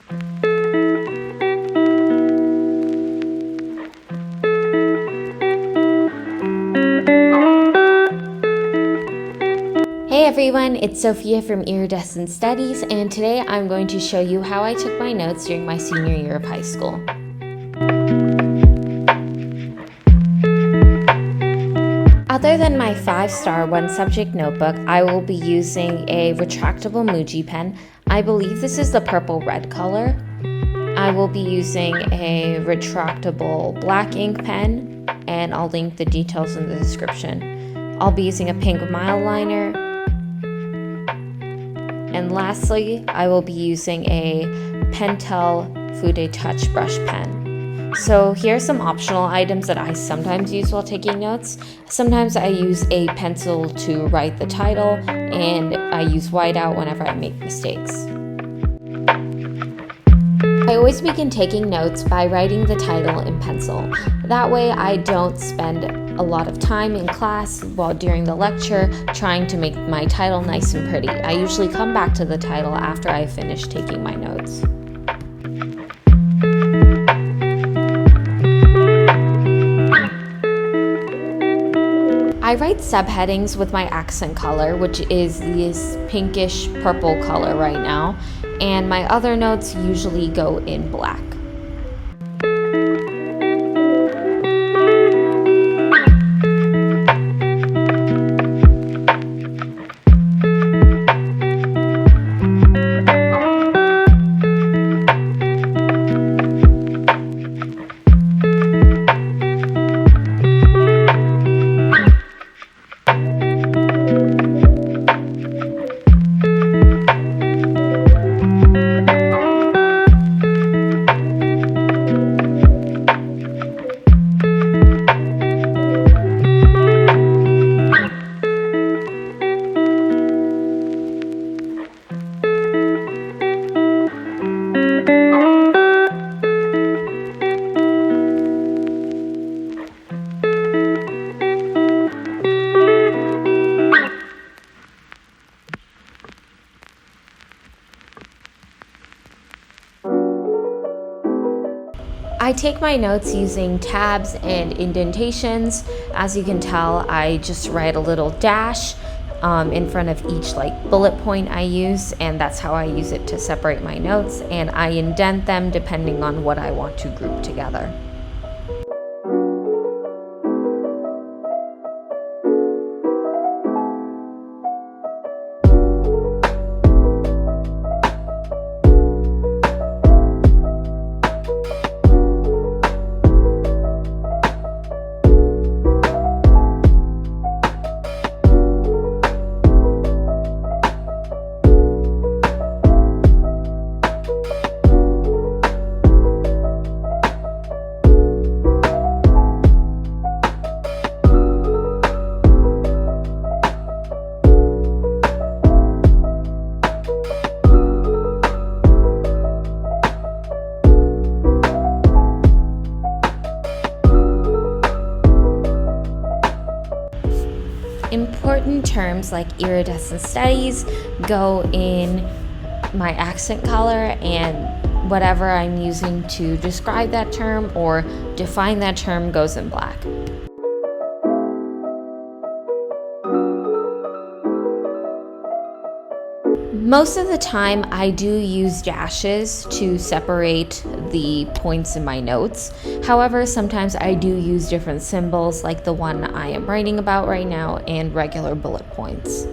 Hey everyone, it's Sophia from Iridescent Studies, and today I'm going to show you how I took my notes during my senior year of high school. Other than my 5-star one-subject notebook, I will be using a retractable Muji pen. I believe this is the purple-red color. I will be using a retractable black ink pen, and I'll link the details in the description. I'll be using a pink mile liner. And lastly, I will be using a Pentel Fude Touch brush pen. So here are some optional items that I sometimes use while taking notes. Sometimes I use a pencil to write the title, and I use whiteout whenever I make mistakes. I always begin taking notes by writing the title in pencil. That way I don't spend a lot of time in class while during the lecture trying to make my title nice and pretty. I usually come back to the title after I finish taking my notes. I write subheadings with my accent color, which is this pinkish purple color right now, and my other notes usually go in black. I take my notes using tabs and indentations. As you can tell, I just write a little dash in front of each bullet point I use, and that's how I use it to separate my notes, and I indent them depending on what I want to group together. Important terms like iridescent studies go in my accent color, and whatever I'm using to describe that term or define that term goes in black. Most of the time, I do use dashes to separate the points in my notes. However, sometimes I do use different symbols like the one I am writing about right now and regular bullet points.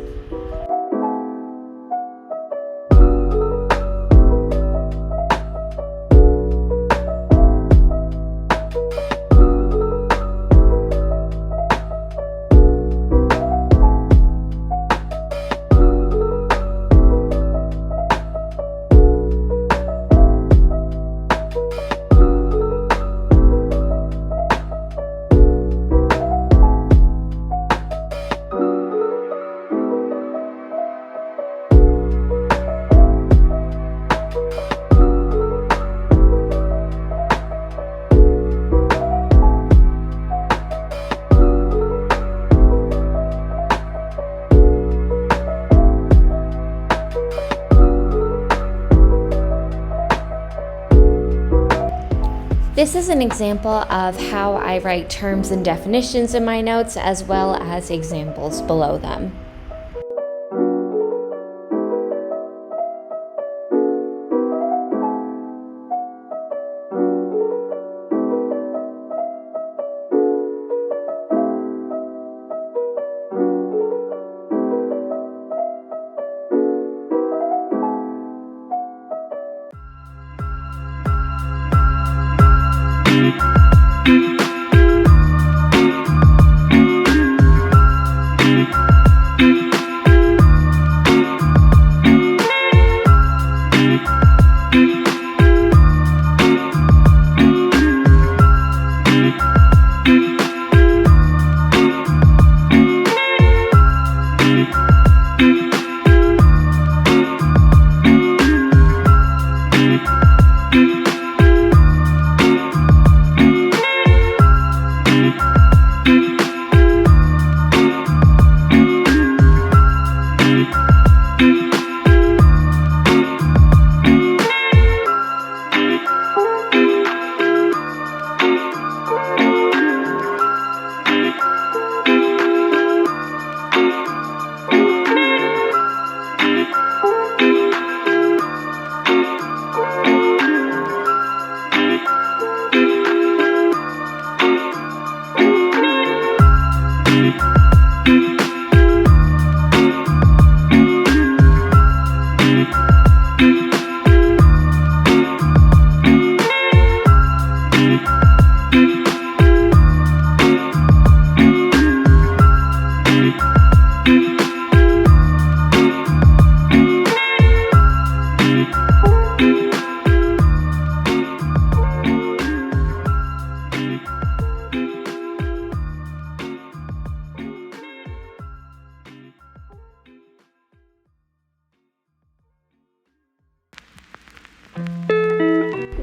This is an example of how I write terms and definitions in my notes, as well as examples below them.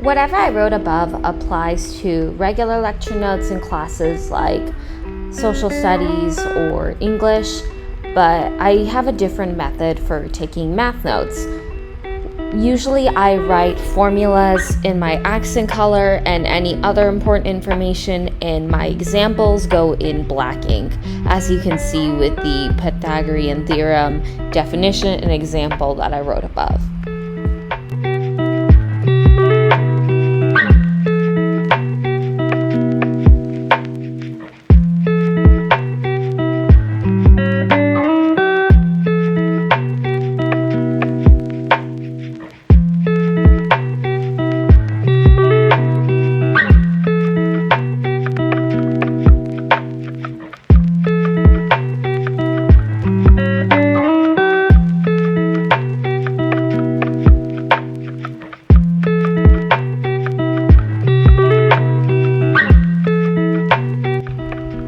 Whatever I wrote above applies to regular lecture notes in classes like social studies or English, but I have a different method for taking math notes. Usually I write formulas in my accent color, and any other important information in my examples go in black ink, as you can see with the Pythagorean theorem definition and example that I wrote above.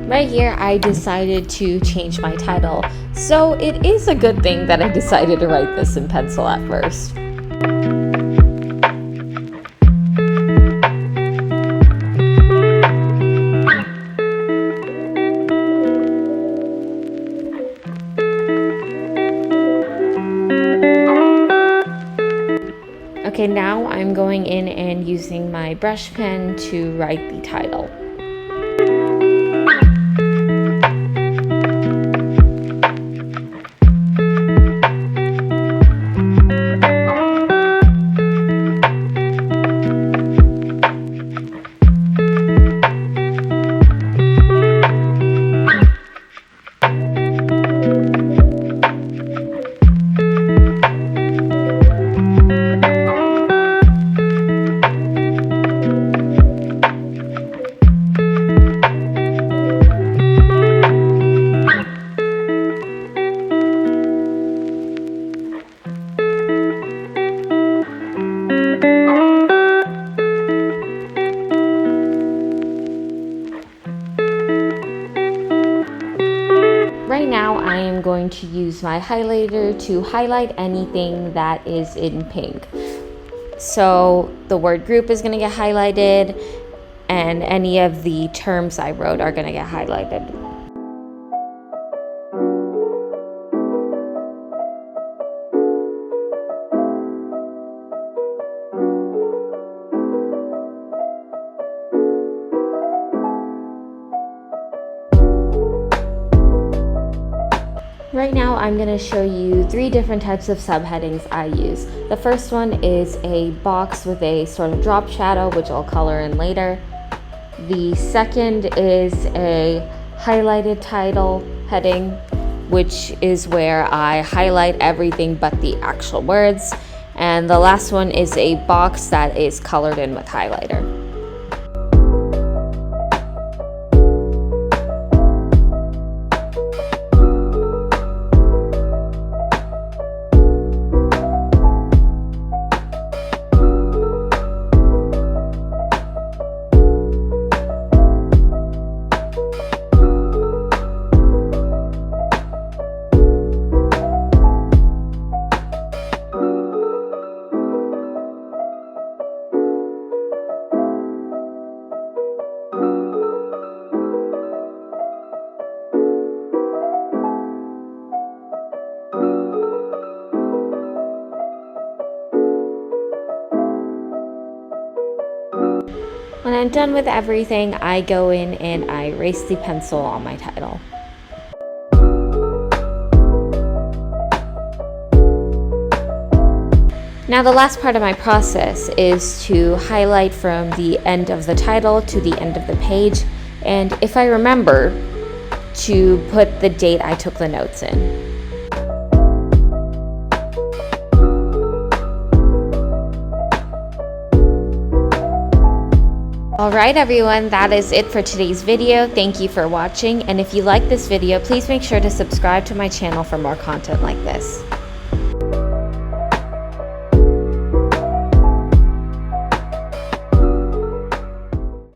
Right here, I decided to change my title, so it is a good thing that I decided to write this in pencil at first. Okay, now I'm going in and using my brush pen to write the title. Right now, I am going to use my highlighter to highlight anything that is in pink. So the word group is going to get highlighted, and any of the terms I wrote are going to get highlighted. right now I'm going to show you 3 different types of subheadings I use. The first one is a box with a sort of drop shadow, which I'll color in later. The second is a highlighted title heading, which is where I highlight everything but the actual words. And the last one is a box that is colored in with highlighter. When I'm done with everything, I go in and I erase the pencil on my title. Now the last part of my process is to highlight from the end of the title to the end of the page, and if I remember, to put the date I took the notes in. Alright everyone, that is it for today's video. Thank you for watching, and if you like this video, please make sure to subscribe to my channel for more content like this.